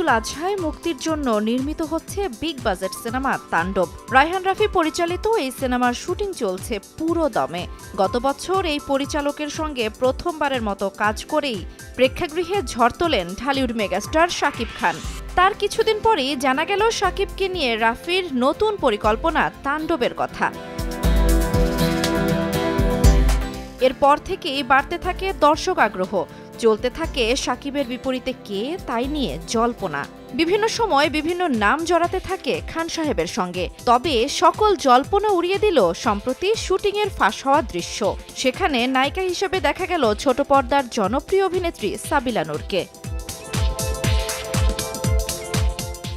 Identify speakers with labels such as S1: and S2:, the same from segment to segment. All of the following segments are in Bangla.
S1: ঈদুল আজহায় মুক্তির জন্য নির্মিত হচ্ছে বিগ বাজেট সিনেমা তাণ্ডব। রায়হান রাফি পরিচালিত এই সিনেমার শুটিং চলছে পুরো দমে। গত বছর এই পরিচালকের সঙ্গে প্রথমবারের মতো কাজ করেই প্রেক্ষাগৃহে ঝড় তোলেন ঢালিউড মেগাস্টার শাকিব খান। তার কিছুদিন পরেই জানা গেল শাকিবকে নিয়ে রাফির নতুন পরিকল্পনা তাণ্ডবের কথা। এরপর থেকেই বাড়তে থাকে দর্শক আগ্রহ, চলতে থাকে শাকিবের বিপরীতে কে তাই নিয়ে জল্পনা। বিভিন্ন সময় বিভিন্ন নাম জড়াতে থাকে খান সাহেবের সঙ্গে। তবে সকল জল্পনা উড়িয়ে দিল সম্প্রতি শুটিংয়ের ফাঁস হওয়া দৃশ্য। সেখানে নায়িকা হিসেবে দেখা গেল ছোট পর্দার জনপ্রিয় অভিনেত্রী সাবিলা নূরকে।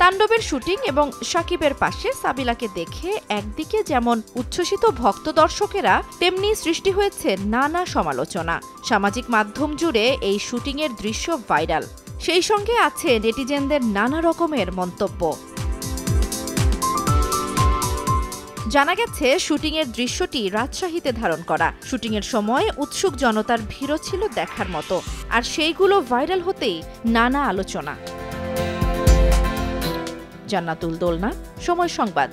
S1: তাণ্ডবের শুটিং এবং শাকিবের পাশে সাবিলাকে দেখে একদিকে যেমন উচ্ছ্বসিত ভক্ত দর্শকেরা, তেমনি সৃষ্টি হয়েছে নানা সমালোচনা। সামাজিক মাধ্যম জুড়ে এই শুটিংয়ের দৃশ্য ভাইরাল, সেই সঙ্গে আছে নেটিজেনদের নানা রকমের মন্তব্য। জানা গেছে শুটিংয়ের দৃশ্যটি রাজশাহীতে ধারণ করা। শুটিংয়ের সময় উৎসুক জনতার ভিড়ও ছিল দেখার মতো, আর সেইগুলো ভাইরাল হতেই নানা আলোচনা। জান্নাতুল দোলনা, সময় সংবাদ।